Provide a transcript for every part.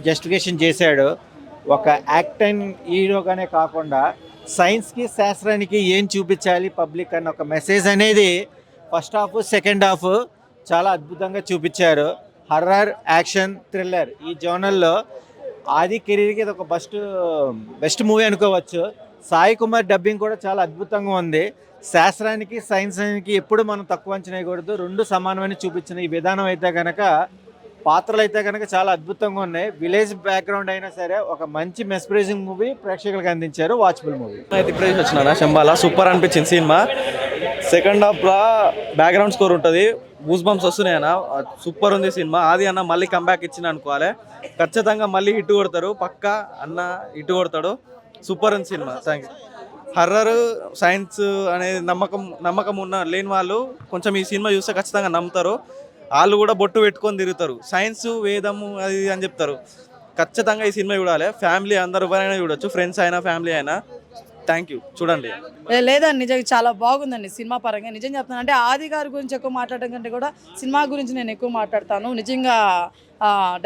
Justification చేశాడు. ఒక acting హీరోగానే కాకుండా సైన్స్కి శాస్త్రానికి ఏం చూపించాలి పబ్లిక్ అన్న ఒక మెసేజ్ అనేది ఫస్ట్ హాఫ్ సెకండ్ హాఫ్ చాలా అద్భుతంగా చూపించారు. హర్రర్ యాక్షన్ థ్రిల్లర్ ఈ జోనల్లో ఆది కెరీర్కి ఇది ఒక బెస్ట్ మూవీ అనుకోవచ్చు. సాయి కుమార్ డబ్బింగ్ కూడా చాలా అద్భుతంగా ఉంది. శాస్త్రానికి సైన్స్కి ఎప్పుడు మనం తక్కువ అంచనా వేయకూడదు, రెండు సమానమని చూపించిన ఈ విధానం అయితే కనుక పాత్రలు అయితే కనుక చాలా అద్భుతంగా ఉన్నాయి. విలేజ్ బ్యాక్గ్రౌండ్ అయినా సరే ఒక మంచి మెస్ప్రైజింగ్ మూవీ ప్రేక్షకులకు అందించారు. Watchable movie. అయితే ఇప్పుడే వచ్చినా శంబాల సూపర్ అనిపించింది సినిమా. సెకండ్ హాఫ్లో బ్యాక్గ్రౌండ్ స్కోర్ ఉంటుంది, గూస్ బంప్స్ వస్తున్నాయి అన్న. సూపర్ ఉంది సినిమా. ఆది అన్న మళ్ళీ కంబ్యాక్ ఇచ్చిన అనుకోవాలి, ఖచ్చితంగా మళ్ళీ హిట్ కొడతారు, పక్కా అన్న హిట్ కొడతాడు. సూపర్ ఉంది సినిమా. థ్యాంక్స్. హర్రర్ సైన్స్ అనేది నమ్మకం లేని వాళ్ళు కొంచెం ఈ సినిమా చూస్తే ఖచ్చితంగా నమ్ముతారు. వాళ్ళు కూడా బొట్టు పెట్టుకొని తిరుగుతారు, సైన్స్ వేదము అది అని చెప్తారు. ఖచ్చితంగా ఈ సినిమా చూడాలి. ఫ్యామిలీ అందరు ఎవరైనా చూడొచ్చు, ఫ్రెండ్స్ అయినా ఫ్యామిలీ అయినా. థ్యాంక్ యూ, చూడండి. లేదండి, నిజంగా చాలా బాగుందండి సినిమా పరంగా. నిజం చెప్తాను అంటే ఆది గారి గురించి ఎక్కువ మాట్లాడడం కంటే కూడా సినిమా గురించి నేను ఎక్కువ మాట్లాడతాను. నిజంగా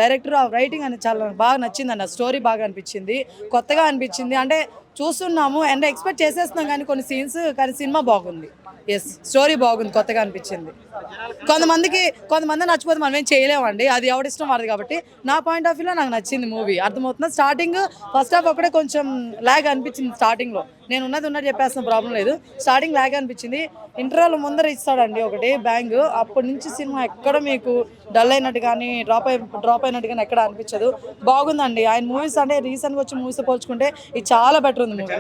డైరెక్టర్ రైటింగ్ అనేది చాలా బాగా నచ్చిందండి. స్టోరీ బాగా అనిపించింది, కొత్తగా అనిపించింది. అంటే చూస్తున్నాము అంటే ఎక్స్పెక్ట్ చేసేస్తున్నాం కానీ కొన్ని సీన్స్, కానీ సినిమా బాగుంది. ఎస్, స్టోరీ బాగుంది, కొత్తగా అనిపించింది. కొంతమంది నచ్చిపోతే మనం ఏం చేయలేమండి, అది ఎవరిష్టం వాడిది. కాబట్టి నా పాయింట్ ఆఫ్ వ్యూలో నాకు నచ్చింది మూవీ. అర్థమవుతుంది. స్టార్టింగ్ ఫస్ట్ హాఫ్ ఒకటే కొంచెం ల్యాగ్ అనిపించింది. స్టార్టింగ్లో నేను ఉన్నది చెప్పేస్తున్న ప్రాబ్లం లేదు. స్టార్టింగ్ ల్యాగ్ అనిపించింది. ఇంటర్వల్ ముందర ఇస్తాడండి ఒకటి బ్యాంగ్, అప్పటి నుంచి సినిమా ఎక్కడ మీకు డల్ అయినట్టు కానీ డ్రాప్ అయినట్టు కానీ ఎక్కడ అనిపించదు. బాగుందండి. ఆయన మూవీస్ అంటే రీసెంట్గా వచ్చి మూవీస్ పోల్చుకుంటే ఇది చాలా బెటర్ ఉంది మూవీ.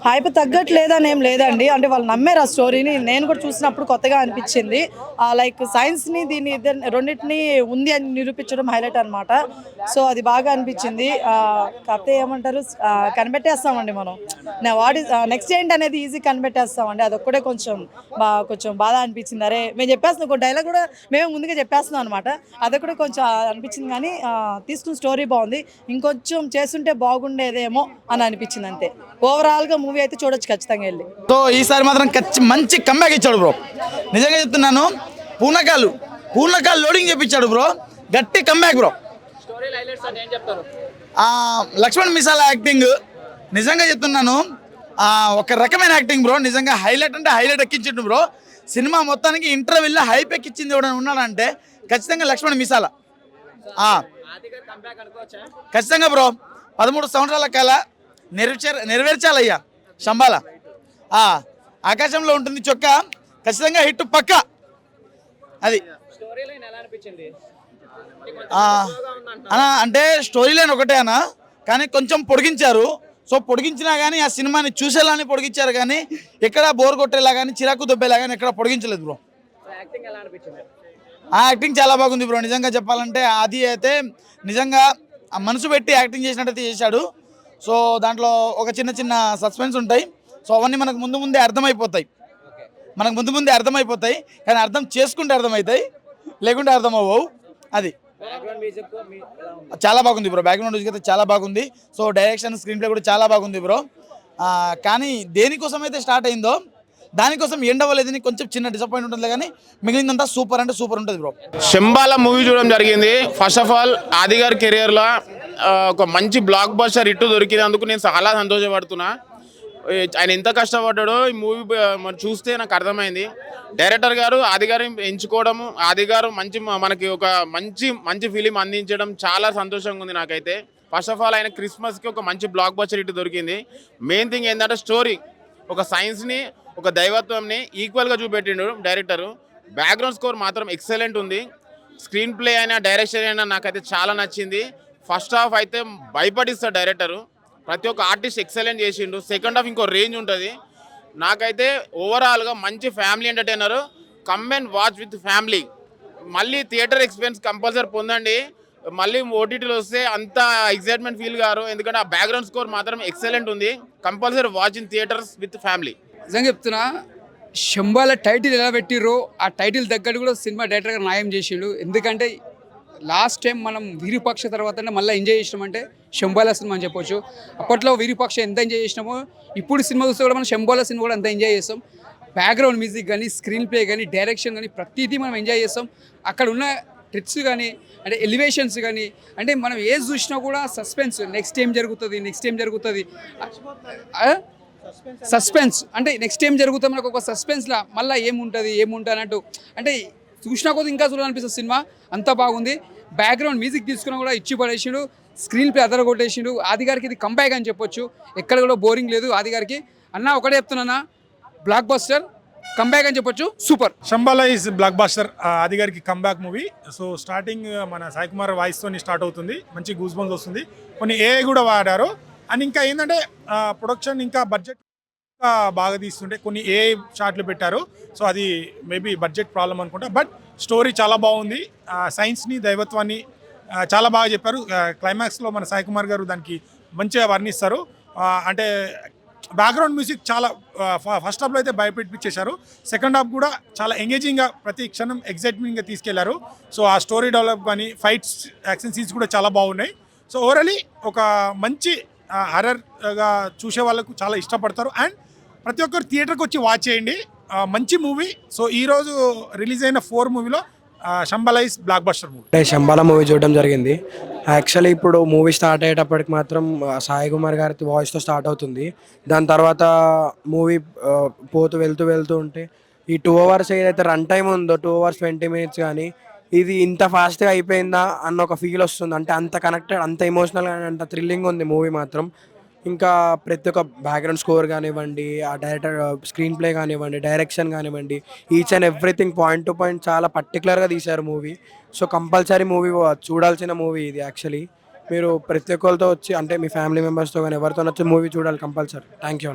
హైప్ తగ్గట్లేదని ఏం లేదండి, అంటే వాళ్ళు నమ్మారు ఆ స్టోరీని. నేను కూడా చూసినప్పుడు కొత్తగా అనిపించింది. లైక్ సైన్స్ని దీన్ని రెండింటిని ఉంది అని నిరూపించడం హైలైట్ అనమాట. సో అది బాగా అనిపించింది. కాకపోతే ఏమంటారు, కనిపెట్టేస్తామండి మనం. నెక్స్ట్ ఏంటి అనేది ఈజీ కనిపెట్టేస్తామండి. అదొక్కడే కొంచెం బాధ అనిపించింది. అరే మేము చెప్పేస్తున్నాం, ఒక డైలాగ్ కూడా మేము ముందుగా చెప్పేస్తున్నాం అనమాట. అదొక్కడే కొంచెం అనిపించింది. కానీ తీసుకున్న స్టోరీ బాగుంది, ఇంకొంచెం చేస్తుంటే బాగుండేదేమో అని అనిపించింది అంతే. ఓవరాల్గా మూవీ అయితే చూడొచ్చు ఖచ్చితంగా వెళ్ళి. సో ఈసారి మాత్రం మంచి కంబ్యాక్ ఇచ్చాడు బ్రో. నిజంగా చెప్తున్నాను, పూర్ణకాలు లోడింగ్ చేపించాడు బ్రో. గట్టి కంబ్యాక్ బ్రో. లక్ష్మణ్ మిసాల యాక్టింగ్ నిజంగా చెప్తున్నాను, ఒక రకమైన యాక్టింగ్ బ్రో. నిజంగా హైలైట్ అంటే హైలైట్ ఎక్కించిండు బ్రో. సినిమా మొత్తానికి ఇంటర్వెల్లో హైప్ ఎక్కించింది ఎవడైనా ఉన్నాడంటే ఖచ్చితంగా లక్ష్మణ్ మిసాల. ఖచ్చితంగా బ్రో. 13 సంవత్సరాల కాల నెరవేర్చాలయ్యా శంబాల. ఆకాశంలో ఉంటుంది చొక్క, ఖచ్చితంగా హిట్ పక్క. అది అంటే స్టోరీ లైన్ ఒకటే అన్న, కానీ కొంచెం పొడిగించారు. సో పొడిగించినా కానీ ఆ సినిమాని చూసేలానే పొడిగించారు, కానీ ఎక్కడ బోర్ కొట్టేలా కానీ చిరాకు దొబ్బేలా కానీ ఎక్కడ పొడిగించలేదు బ్రో. యాక్టింగ్ చాలా బాగుంది బ్రో. నిజంగా చెప్పాలంటే ఆది అయితే నిజంగా మనసు పెట్టి యాక్టింగ్ చేసినట్టయితే చేశాడు. సో దాంట్లో ఒక చిన్న సస్పెన్స్ ఉంటాయి. సో అవన్నీ మనకు ముందే అర్థమైపోతాయి. కానీ అర్థం చేసుకుంటే అర్థమవుతాయి, లేకుంటే అర్థం అవ్వవు. అది చాలా బాగుంది బ్రో. బ్యాక్గ్రౌండ్ మ్యూజిక్ అయితే చాలా బాగుంది. సో డైరెక్షన్, స్క్రీన్ ప్లే కూడా చాలా బాగుంది బ్రో. కానీ దేనికోసం అయితే స్టార్ట్ అయిందో దానికోసం ఎండ్ అవ్వలేదని కొంచెం చిన్న డిసప్పాయింట్ ఉంటుంది, కానీ మిగిలిందంతా సూపర్ అంటే సూపర్ ఉంటుంది బ్రో. శంబాల మూవీ చూడడం జరిగింది. ఫస్ట్ ఆఫ్ ఆల్ ఆది గారి కెరియర్లో ఒక మంచి బ్లాక్ బస్టర్ హిట్ దొరికినందుకు నేను చాలా సంతోషపడుతున్నా. ఆయన ఎంత కష్టపడ్డాడో ఈ మూవీ చూస్తే నాకు అర్థమైంది. డైరెక్టర్ గారు ఆది గారిని ఎంచుకోవడము, ఆది గారు మనకి ఒక మంచి ఫిలిం అందించడం చాలా సంతోషంగా ఉంది నాకైతే. ఫస్ట్ ఆఫ్ ఆల్ ఆయన క్రిస్మస్కి ఒక మంచి బ్లాక్ బస్టర్ హిట్ దొరికింది. మెయిన్ థింగ్ ఏంటంటే స్టోరీ, ఒక సైన్స్ని ఒక దైవత్వంని ఈక్వల్గా చూపెట్టిండు డైరెక్టరు. బ్యాక్గ్రౌండ్ స్కోర్ మాత్రం ఎక్సలెంట్ ఉంది. స్క్రీన్ ప్లే అయినా డైరెక్షన్ అయినా నాకైతే చాలా నచ్చింది. ఫస్ట్ హాఫ్ అయితే భయపడిస్తాడు డైరెక్టరు, ప్రతి ఒక్క ఆర్టిస్ట్ ఎక్సలెంట్ చేసిండు. సెకండ్ హాఫ్ ఇంకో రేంజ్ ఉంటుంది. నాకైతే ఓవరాల్గా మంచి family entertainer. Come and watch with family. మళ్ళీ థియేటర్ ఎక్స్పీరియన్స్ కంపల్సరీ పొందండి. మళ్ళీ ఓటీటీలో వస్తే అంత ఎక్సైట్మెంట్ ఫీల్ గారు, ఎందుకంటే ఆ బ్యాక్గ్రౌండ్ స్కోర్ మాత్రం ఎక్సలెంట్ ఉంది. Compulsory watch in theatres with family. నిజంగా చెప్తున్నా, శంబాల టైటిల్ ఎలా పెట్టిర్రో ఆ టైటిల్ తగ్గట్టు కూడా సినిమా డైరెక్టర్ గారు న్యాయం చేసిండు. ఎందుకంటే లాస్ట్ టైం మనం విరూపాక్ష తర్వాత మళ్ళీ ఎంజాయ్ చేసినామంటే శంబాల సినిమా అని చెప్పొచ్చు. అప్పట్లో విరూపాక్ష ఎంత ఎంజాయ్ చేసినామో ఇప్పుడు సినిమా చూస్తే కూడా మనం శంబాల సినిమా కూడా అంత ఎంజాయ్ చేస్తాం. బ్యాక్గ్రౌండ్ మ్యూజిక్ కానీ, స్క్రీన్ ప్లే కానీ, డైరెక్షన్ కానీ ప్రతిదీ మనం ఎంజాయ్ చేస్తాం. అక్కడ ఉన్న ట్రిక్స్ కానీ అంటే ఎలివేషన్స్ కానీ అంటే మనం ఏది చూసినా కూడా సస్పెన్స్, నెక్స్ట్ ఏం జరుగుతుంది సస్పెన్స్ అంటే నెక్స్ట్ ఏం జరుగుతుంది మనకు ఒక సస్పెన్స్లా మళ్ళీ ఏముంటుంది అన్నట్టు అంటే చూసినా కొద్ది ఇంకా చూడాలనిపిస్తుంది సినిమా. అంత బాగుంది. బ్యాక్గ్రౌండ్ మ్యూజిక్ తీసుకున్నా కూడా ఇచ్చి పడేసిండు, స్క్రీన్ ప్లే అదర కొట్టేసిండు. ఆది గారికి ఇది కంబ్యాక్ అని చెప్పొచ్చు, ఎక్కడ కూడా బోరింగ్ లేదు ఆది గారికి. అన్న ఒకటే చెప్తున్నా, బ్లాక్ బస్టర్ కంబ్యాక్ అని చెప్పొచ్చు, super. Shambala is blockbuster Aadi గారికి కంబ్యాక్ మూవీ. సో స్టార్టింగ్ మన సాయి కుమార్ వాయిస్తో స్టార్ట్ అవుతుంది, మంచి గూస్ బంప్స్ వస్తుంది, కొన్ని ఏఐ కూడా వాడారు. అండ్ ఇంకా ఏంటంటే ప్రొడక్షన్ ఇంకా బడ్జెట్ బాగా తీస్తుంటే కొన్ని ఏఐ షాట్లు పెట్టారు. సో అది మేబీ బడ్జెట్ ప్రాబ్లం అనుకుంటా. బట్ స్టోరీ చాలా బాగుంది, సైన్స్ని దైవత్వాన్ని చాలా బాగా చెప్పారు. క్లైమాక్స్లో మన సాయి కుమార్ గారు దానికి మంచిగా వర్ణిస్తారు. అంటే బ్యాక్గ్రౌండ్ మ్యూజిక్ చాలా ఫస్ట్ హాఫ్లో అయితే భయపెట్టించేశారు, సెకండ్ హాఫ్ కూడా చాలా ఎంగేజింగ్గా ప్రతి క్షణం ఎగ్జైట్మెంట్గా తీసుకెళ్లారు. సో ఆ స్టోరీ డెవలప్ కానీ ఫైట్స్ యాక్షన్ సీన్స్ కూడా చాలా బాగున్నాయి. సో ఓవరాలీ ఒక మంచి హర్రర్గా చూసే వాళ్ళకు చాలా ఇష్టపడతారు. అండ్ ప్రతి ఒక్కరు థియేటర్కి వచ్చి వాచ్ చేయండి, మంచి మూవీ. సో ఈరోజు రిలీజ్ అయిన 4 మూవీలో Shambala is blockbuster movie. అంటే శంబాలా మూవీ చూడడం జరిగింది. యాక్చువల్లీ ఇప్పుడు మూవీ స్టార్ట్ అయ్యేటప్పటికి మాత్రం సాయి కుమార్ గారి వాయిస్తో స్టార్ట్ అవుతుంది. దాని తర్వాత మూవీ వెళ్తూ ఉంటే ఈ 2 hours ఏదైతే రన్ టైం ఉందో 2 hours 20 minutes కానీ ఇది ఇంత ఫాస్ట్గా అయిపోయిందా అన్న ఒక ఫీల్ వస్తుంది. అంటే అంత కనెక్టెడ్, అంత ఎమోషనల్, అంత థ్రిల్లింగ్ ఉంది మూవీ మాత్రం. ఇంకా ప్రతి ఒక్క బ్యాక్గ్రౌండ్ స్కోర్ కానివ్వండి, ఆ డైరెక్టర్ స్క్రీన్ ప్లే కానివ్వండి, డైరెక్షన్ కానివ్వండి, each and everything point to point చాలా పర్టికులర్గా తీశారు మూవీ. సో కంపల్సరీ మూవీ చూడాల్సిన మూవీ ఇది. యాక్చువల్లీ మీరు ప్రతి ఒక్కరితో వచ్చి అంటే మీ ఫ్యామిలీ మెంబర్స్తో కానీ ఎవరితో వచ్చి మూవీ చూడాలి కంపల్సరీ. Thank you.